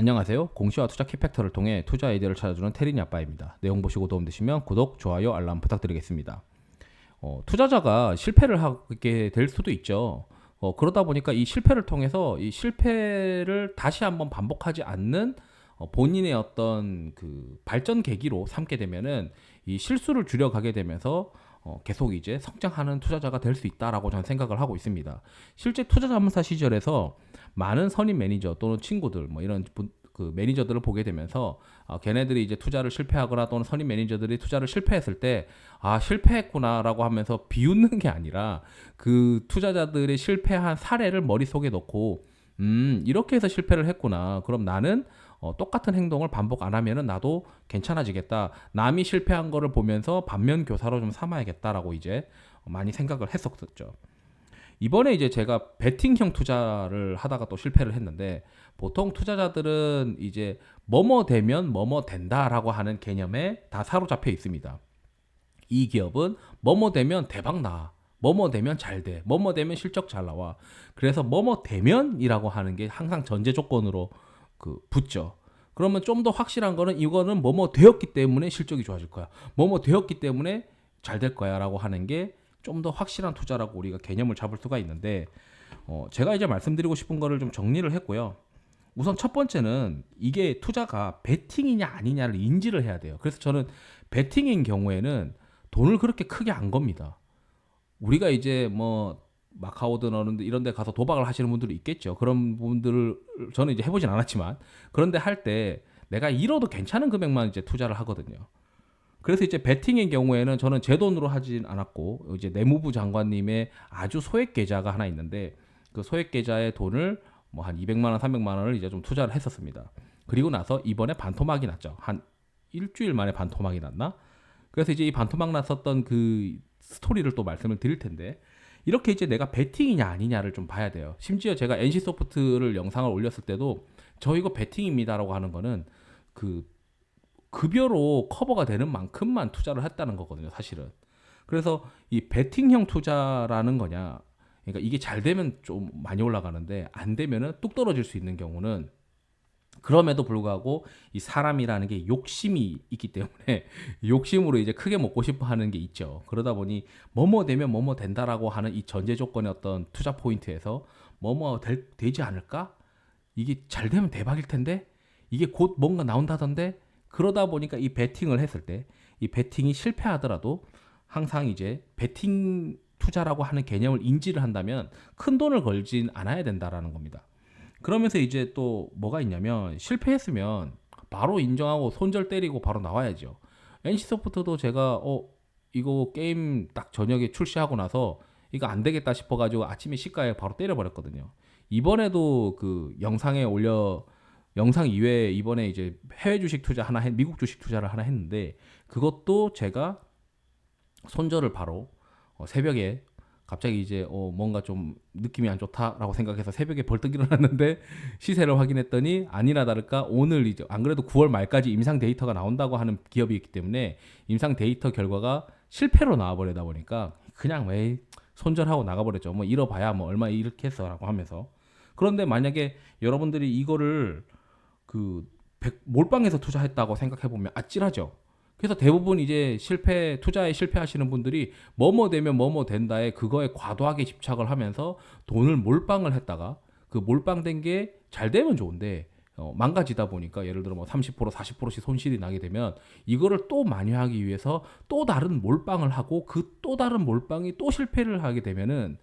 안녕하세요. 공시와 투자 키팩터를 통해 투자 아이디어를 찾아주는 테린이 아빠입니다. 내용 보시고 도움되시면 구독, 좋아요, 알람 부탁드리겠습니다. 투자자가 실패를 하게 될 수도 있죠. 그러다 보니까 이 실패를 통해서 이 실패를 다시 한번 반복하지 않는 본인의 어떤 그 발전 계기로 삼게 되면은 이 실수를 줄여가게 되면서 계속 이제 성장하는 투자자가 될 수 있다라고 저는 생각을 하고 있습니다. 실제 투자 자문사 시절에서 많은 선임 매니저 또는 친구들 뭐 이런 그 매니저들을 보게 되면서 걔네들이 이제 투자를 실패하거나 또는 선임 매니저들이 투자를 실패했을 때 실패했구나라고 하면서 비웃는 게 아니라 그 투자자들의 실패한 사례를 머릿속에 넣고 이렇게 해서 실패를 했구나. 그럼 나는 똑같은 행동을 반복 안 하면은 나도 괜찮아지겠다. 남이 실패한 거를 보면서 반면 교사로 좀 삼아야겠다라고 이제 많이 생각을 했었죠. 이번에 이제 제가 베팅형 투자를 하다가 또 실패를 했는데, 보통 투자자들은 이제 뭐뭐 되면 뭐뭐 된다라고 하는 개념에 다 사로잡혀 있습니다. 이 기업은 뭐뭐 되면 대박 나. 뭐뭐 되면 잘 돼. 뭐뭐 되면 실적 잘 나와. 그래서 뭐뭐 되면이라고 하는 게 항상 전제 조건으로 붙죠. 그러면 좀 더 확실한 거는 이거는 뭐뭐 되었기 때문에 실적이 좋아질 거야. 뭐뭐 되었기 때문에 잘 될 거야라고 하는 게 좀 더 확실한 투자라고 우리가 개념을 잡을 수가 있는데, 제가 이제 말씀드리고 싶은 거를 좀 정리를 했고요. 우선 첫 번째는 이게 투자가 베팅이냐 아니냐를 인지를 해야 돼요. 그래서 저는 베팅인 경우에는 돈을 그렇게 크게 안 겁니다. 우리가 이제 뭐 마카오든 이런 데 가서 도박을 하시는 분들이 있겠죠. 그런 분들을 저는 이제 해보진 않았지만, 그런데 할 때 내가 잃어도 괜찮은 금액만 이제 투자를 하거든요. 그래서 이제 베팅의 경우에는 저는 제 돈으로 하진 않았고, 이제 내무부 장관님의 아주 소액 계좌가 하나 있는데, 그 소액 계좌의 돈을 뭐 한 200만 원, 300만 원을 이제 좀 투자를 했었습니다. 그리고 나서 이번에 반토막이 났죠. 한 일주일 만에 반토막이 났나? 그래서 이제 이 반토막 났었던 그 스토리를 또 말씀을 드릴 텐데, 이렇게 이제 내가 베팅이냐 아니냐를 좀 봐야 돼요. 심지어 제가 NC소프트를 영상을 올렸을 때도 저 이거 베팅입니다라고 하는 거는 그 급여로 커버가 되는 만큼만 투자를 했다는 거거든요, 사실은. 그래서 이 베팅형 투자라는 거냐, 그러니까 이게 잘 되면 좀 많이 올라가는데 안 되면은 뚝 떨어질 수 있는 경우는, 그럼에도 불구하고 이 사람이라는 게 욕심이 있기 때문에 욕심으로 이제 크게 먹고 싶어 하는 게 있죠. 그러다 보니 뭐뭐 되면 뭐뭐 된다라고 하는 이 전제 조건의 어떤 투자 포인트에서 되지 않을까? 이게 잘 되면 대박일 텐데? 이게 곧 뭔가 나온다던데? 그러다 보니까 이 베팅을 했을 때 이 베팅이 실패하더라도 항상 이제 베팅 투자라고 하는 개념을 인지를 한다면 큰 돈을 걸진 않아야 된다라는 겁니다. 그러면서 이제 또 뭐가 있냐면, 실패했으면 바로 인정하고 손절 때리고 바로 나와야죠. NC소프트도 제가 이거 게임 딱 저녁에 출시하고 나서 이거 안 되겠다 싶어가지고 아침에 시가에 바로 때려버렸거든요. 이번에도 그 영상에 올려 영상 이외에 이번에 이제 해외 주식 투자 하나 미국 주식 투자를 하나 했는데, 그것도 제가 손절을 바로 새벽에 갑자기 이제 뭔가 좀 느낌이 안 좋다라고 생각해서 새벽에 벌떡 일어났는데 시세를 확인했더니 아니나 다를까 오늘 이제 안 그래도 9월 말까지 임상 데이터가 나온다고 하는 기업이 있기 때문에 임상 데이터 결과가 실패로 나와버리다 보니까 그냥 왜 손절하고 나가버렸죠. 뭐 잃어봐야 뭐 얼마 이렇게 했어라고 하면서. 그런데 만약에 여러분들이 이거를 그 몰빵해서 투자했다고 생각해 보면 아찔하죠. 그래서 대부분 이제 투자에 실패하시는 분들이 뭐뭐 되면 뭐뭐 된다에 그거에 과도하게 집착을 하면서 돈을 몰빵을 했다가, 그 몰빵된 게 잘 되면 좋은데 망가지다 보니까 예를 들어 뭐 30% 40%씩 손실이 나게 되면 이거를 또 만회하기 위해서 또 다른 몰빵을 하고, 그 또 다른 몰빵이 또 실패를 하게 되면은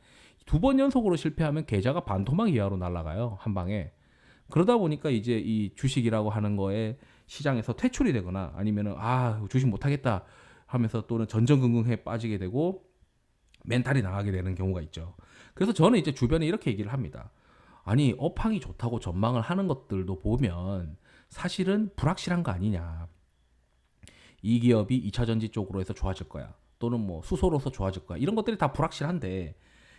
두 번 연속으로 실패하면 계좌가 반토막 이하로 날아가요, 한 방에. 그러다 보니까 이제 이 주식이라고 하는 거에 시장에서 퇴출이 되거나 아니면은 주식 못하겠다 하면서 또는 전전긍긍해 빠지게 되고 멘탈이 나가게 되는 경우가 있죠. 그래서 저는 이제 주변에 이렇게 얘기를 합니다. 아니 업황이 좋다고 전망을 하는 것들도 보면 사실은 불확실한 거 아니냐. 이 기업이 2차 전지 쪽으로 해서 좋아질 거야. 또는 뭐 수소로서 좋아질 거야. 이런 것들이 다 불확실한데,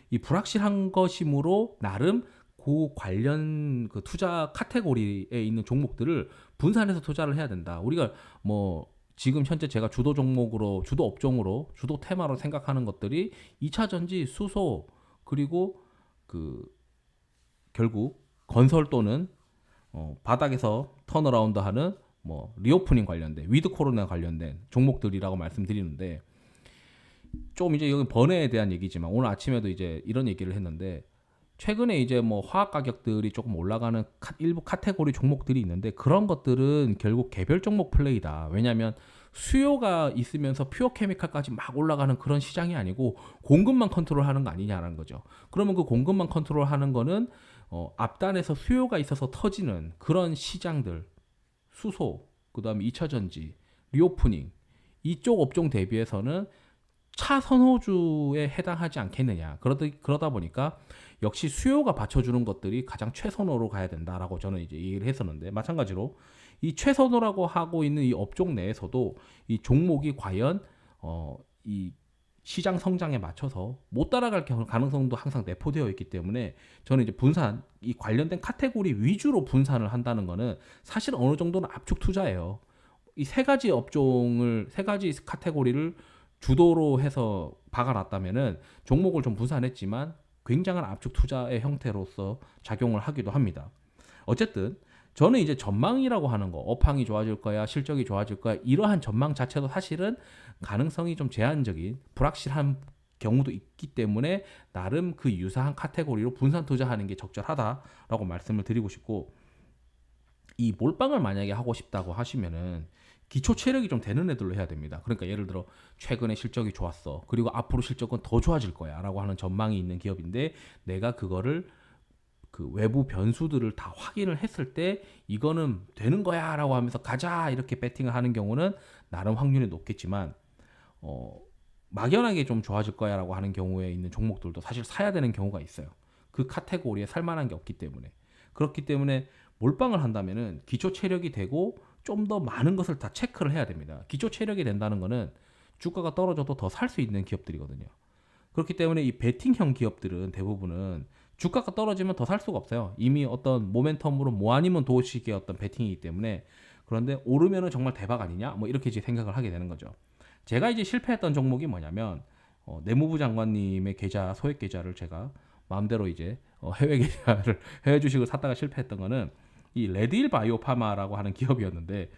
이 불확실한 것이므로 나름 그 관련 그 투자 카테고리에 있는 종목들을 분산해서 투자를 해야 된다. 우리가 뭐 지금 현재 제가 주도 종목으로, 주도 업종으로, 주도 테마로 생각하는 것들이 2차 전지, 수소, 그리고 그 결국 건설 또는 바닥에서 턴어라운드하는 뭐 리오프닝 관련된 위드 코로나 관련된 종목들이라고 말씀드리는데 좀 이제 여기 번외에 대한 얘기지만 오늘 아침에도 이제 이런 얘기를 했는데 최근에 이제 뭐 화학 가격들이 조금 올라가는 일부 카테고리 종목들이 있는데 그런 것들은 결국 개별 종목 플레이다. 왜냐하면 수요가 있으면서 퓨어 케미칼까지 막 올라가는 그런 시장이 아니고 공급만 컨트롤하는 거 아니냐라는 거죠. 그러면 그 공급만 컨트롤하는 거는 앞단에서 수요가 있어서 터지는 그런 시장들, 수소, 그다음에 2차 전지, 리오프닝 이쪽 업종 대비해서는 차선호주에 해당하지 않겠느냐. 그러다 보니까 역시 수요가 받쳐주는 것들이 가장 최선호로 가야 된다라고 저는 이제 얘기를 했었는데 마찬가지로 이 최선호라고 하고 있는 이 업종 내에서도 이 종목이 과연 이 시장 성장에 맞춰서 못 따라갈 가능성도 항상 내포되어 있기 때문에 저는 이제 분산 이 관련된 카테고리 위주로 분산을 한다는 거는 사실 어느 정도는 압축 투자예요. 이 세 가지 업종을 세 가지 카테고리를 주도로 해서 박아놨다면은 종목을 좀 분산했지만 굉장한 압축 투자의 형태로서 작용을 하기도 합니다. 어쨌든 저는 이제 전망이라고 하는 거, 업황이 좋아질 거야, 실적이 좋아질 거야, 이러한 전망 자체도 사실은 가능성이 좀 제한적인, 불확실한 경우도 있기 때문에 나름 그 유사한 카테고리로 분산 투자하는 게 적절하다라고 말씀을 드리고 싶고 이 몰빵을 만약에 하고 싶다고 하시면은 기초 체력이 좀 되는 애들로 해야 됩니다. 그러니까 예를 들어 최근에 실적이 좋았어. 그리고 앞으로 실적은 더 좋아질 거야라고 하는 전망이 있는 기업인데 내가 그거를 그 외부 변수들을 다 확인을 했을 때 이거는 되는 거야라고 하면서 가자 이렇게 배팅을 하는 경우는 나름 확률이 높겠지만 막연하게 좀 좋아질 거야라고 하는 경우에 있는 종목들도 사실 사야 되는 경우가 있어요. 그 카테고리에 살 만한 게 없기 때문에 그렇기 때문에 몰빵을 한다면은 기초 체력이 되고 좀 더 많은 것을 다 체크를 해야 됩니다. 기초 체력이 된다는 거는 주가가 떨어져도 더 살 수 있는 기업들이거든요. 그렇기 때문에 이 베팅형 기업들은 대부분은 주가가 떨어지면 더 살 수가 없어요. 이미 어떤 모멘텀으로 뭐 아니면 도식의 어떤 베팅이기 때문에 그런데 오르면은 정말 대박 아니냐? 뭐 이렇게 이제 생각을 하게 되는 거죠. 제가 이제 실패했던 종목이 뭐냐면 내무부 장관님의 계좌 소액 계좌를 제가 마음대로 이제 해외 계좌를 해외 주식을 샀다가 실패했던 거는 이 레드힐 바이오파마라고 하는 기업이었는데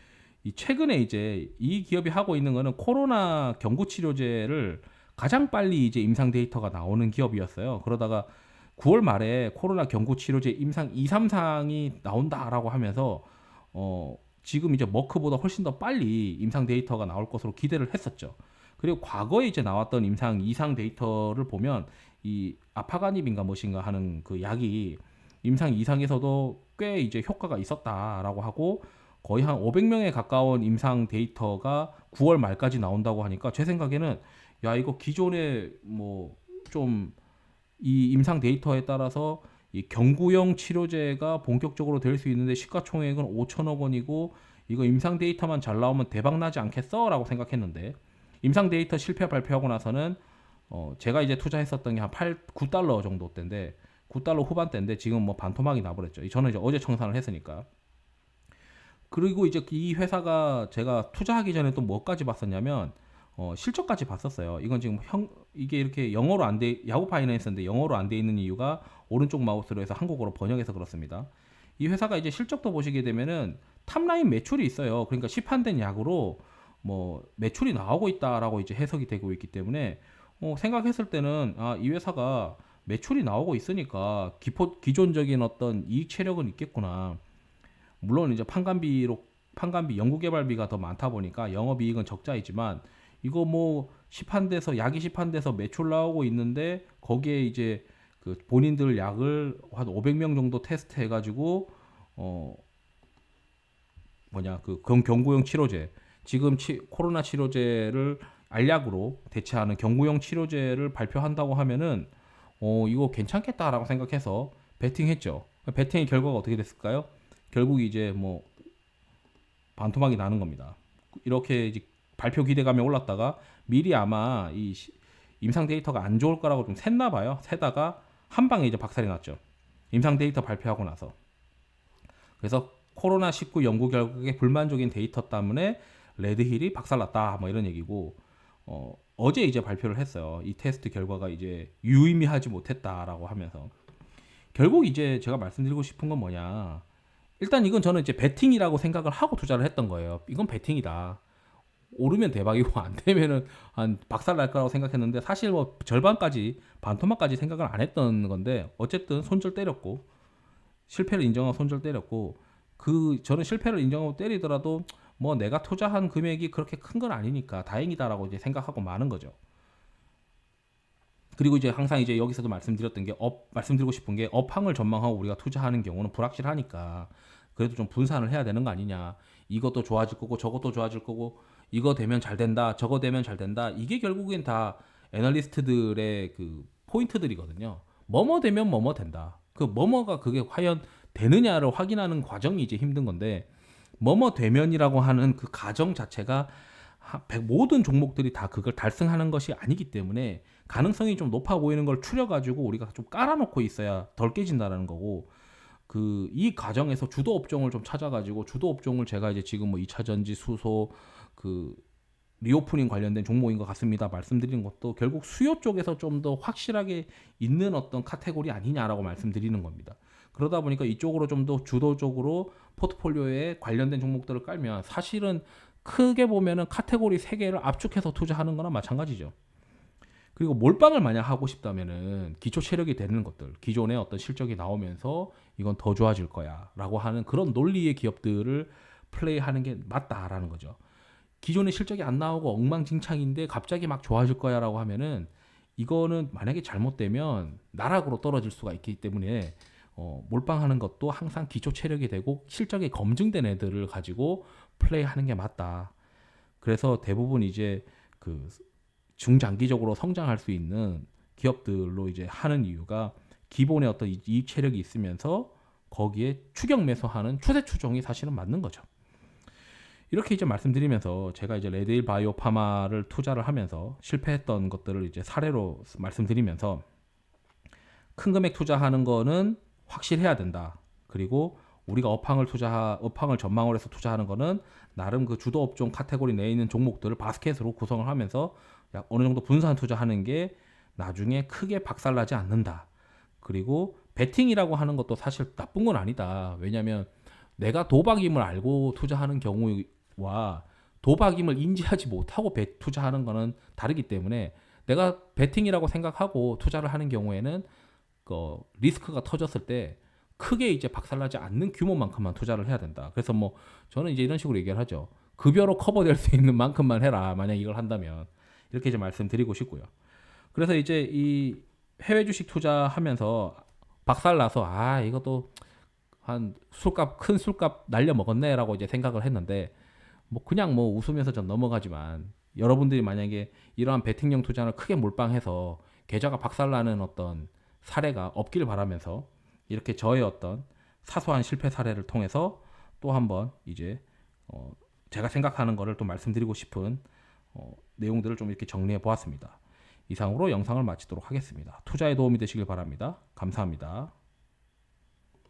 이 최근에 이제 이 기업이 하고 있는 거는 코로나 경구 치료제를 가장 빨리 이제 임상 데이터가 나오는 기업이었어요. 그러다가 9월 말에 코로나 경구 치료제 임상 2, 3상이 나온다라고 하면서 지금 이제 머크보다 훨씬 더 빨리 임상 데이터가 나올 것으로 기대를 했었죠. 그리고 과거에 이제 나왔던 임상 2상 데이터를 보면 이 아파가닙인가 무엇인가 하는 그 약이 임상 2상에서도 꽤 이제 효과가 있었다라고 하고 거의 한 500명에 가까운 임상 데이터가 9월 말까지 나온다고 하니까 제 생각에는 야 이거 기존에 뭐 좀 이 임상 데이터에 따라서 이 경구용 치료제가 본격적으로 될 수 있는데 시가총액은 5천억 원이고 이거 임상 데이터만 잘 나오면 대박 나지 않겠어라고 생각했는데 임상 데이터 실패 발표하고 나서는 제가 이제 투자했었던 게 한 9달러 정도 때인데 9달러 후반대인데 지금 뭐 반토막이 나버렸죠. 저는 이제 어제 청산을 했으니까. 그리고 이제 이 회사가 제가 투자하기 전에 또 뭐까지 봤었냐면 실적까지 봤었어요. 이건 지금 이게 이렇게 영어로 안 돼, 야후 파이낸스인데 영어로 안 돼 있는 이유가 오른쪽 마우스로 해서 한국어로 번역해서 그렇습니다. 이 회사가 이제 실적도 보시게 되면은 탑라인 매출이 있어요. 그러니까 시판된 약으로 뭐 매출이 나오고 있다라고 이제 해석이 되고 있기 때문에 생각했을 때는 이 회사가 매출이 나오고 있으니까 기존적인 어떤 이익 체력은 있겠구나. 물론 이제 판관비 연구개발비가 더 많다 보니까 영업이익은 적자이지만 이거 뭐 시판돼서 약이 시판돼서 매출 나오고 있는데 거기에 이제 그 본인들 약을 한 500명 정도 테스트 해가지고 그 경구용 치료제 지금 코로나 치료제를 알약으로 대체하는 경구용 치료제를 발표한다고 하면은 이거 괜찮겠다라고 생각해서 베팅했죠. 베팅의 결과가 어떻게 됐을까요? 결국 이제 뭐 반토막이 나는 겁니다. 이렇게 이제 발표 기대감이 올랐다가 미리 아마 이 임상 데이터가 안 좋을 거라고 좀 샜나 봐요. 세다가 한 방에 이제 박살이 났죠. 임상 데이터 발표하고 나서. 그래서 코로나19 연구 결과에 불만족인 데이터 때문에 레드힐이 박살났다 뭐 이런 얘기고 어제 이제 발표를 했어요. 이 테스트 결과가 이제 유의미하지 못했다라고 하면서 결국 이제 제가 말씀드리고 싶은 건 뭐냐 일단 이건 저는 이제 베팅이라고 생각을 하고 투자를 했던 거예요. 이건 베팅이다. 오르면 대박이고 안 되면은 한 박살 날 거라고 생각했는데 사실 뭐 절반까지 반토막까지 생각을 안 했던 건데 어쨌든 손절 때렸고 실패를 인정하고 손절 때렸고 저는 실패를 인정하고 때리더라도 뭐 내가 투자한 금액이 그렇게 큰 건 아니니까 다행이다라고 이제 생각하고 마는 거죠. 그리고 이제 항상 이제 여기서도 말씀드렸던 게 말씀드리고 싶은 게 업황을 전망하고 우리가 투자하는 경우는 불확실하니까 그래도 좀 분산을 해야 되는 거 아니냐. 이것도 좋아질 거고 저것도 좋아질 거고 이거 되면 잘 된다. 저거 되면 잘 된다. 이게 결국엔 다 애널리스트들의 그 포인트들이거든요. 뭐뭐 되면 뭐뭐 된다. 그 뭐뭐가 그게 과연 되느냐를 확인하는 과정이 이제 힘든 건데 뭐뭐 되면이라고 하는 그 가정 자체가 모든 종목들이 다 그걸 달성하는 것이 아니기 때문에 가능성이 좀 높아 보이는 걸 추려가지고 우리가 좀 깔아놓고 있어야 덜 깨진다라는 거고 이 과정에서 주도 업종을 좀 찾아가지고 주도 업종을 제가 이제 지금 뭐 2차 전지 수소 그 리오프닝 관련된 종목인 것 같습니다. 말씀드리는 것도 결국 수요 쪽에서 좀 더 확실하게 있는 어떤 카테고리 아니냐라고 말씀드리는 겁니다. 그러다 보니까 이쪽으로 좀 더 주도적으로 포트폴리오에 관련된 종목들을 깔면 사실은 크게 보면은 카테고리 3개를 압축해서 투자하는 거나 마찬가지죠. 그리고 몰빵을 만약 하고 싶다면은 기초 체력이 되는 것들, 기존의 어떤 실적이 나오면서 이건 더 좋아질 거야라고 하는 그런 논리의 기업들을 플레이하는 게 맞다라는 거죠. 기존의 실적이 안 나오고 엉망진창인데 갑자기 막 좋아질 거야라고 하면은 이거는 만약에 잘못되면 나락으로 떨어질 수가 있기 때문에 몰빵하는 것도 항상 기초 체력이 되고 실적이 검증된 애들을 가지고 플레이하는 게 맞다. 그래서 대부분 이제 그 중장기적으로 성장할 수 있는 기업들로 이제 하는 이유가 기본의 어떤 이익 체력이 있으면서 거기에 추격 매수하는 추세 추종이 사실은 맞는 거죠. 이렇게 이제 말씀드리면서 제가 이제 레드힐 바이오 파마를 투자를 하면서 실패했던 것들을 이제 사례로 말씀드리면서 큰 금액 투자하는 거는 확실해야 된다. 그리고 우리가 업황을 전망을 해서 투자하는 거는 나름 그 주도 업종 카테고리 내에 있는 종목들을 바스켓으로 구성을 하면서 약 어느 정도 분산 투자하는 게 나중에 크게 박살나지 않는다. 그리고 베팅이라고 하는 것도 사실 나쁜 건 아니다. 왜냐하면 내가 도박임을 알고 투자하는 경우와 도박임을 인지하지 못하고 투자하는 거는 다르기 때문에 내가 베팅이라고 생각하고 투자를 하는 경우에는 그 리스크가 터졌을 때 크게 이제 박살나지 않는 규모만큼만 투자를 해야 된다. 그래서 뭐 저는 이제 이런 식으로 얘기를 하죠. 급여로 커버될 수 있는 만큼만 해라. 만약 이걸 한다면 이렇게 이제 말씀드리고 싶고요. 그래서 이제 이 해외 주식 투자하면서 박살나서 이것도 한 큰 술값 날려 먹었네라고 이제 생각을 했는데 뭐 그냥 뭐 웃으면서 전 넘어가지만 여러분들이 만약에 이러한 베팅형 투자를 크게 몰빵해서 계좌가 박살나는 어떤 사례가 없길 바라면서 이렇게 저의 어떤 사소한 실패 사례를 통해서 또 한번 이제 제가 생각하는 거를 또 말씀드리고 싶은 내용들을 좀 이렇게 정리해 보았습니다. 이상으로 영상을 마치도록 하겠습니다. 투자에 도움이 되시길 바랍니다. 감사합니다.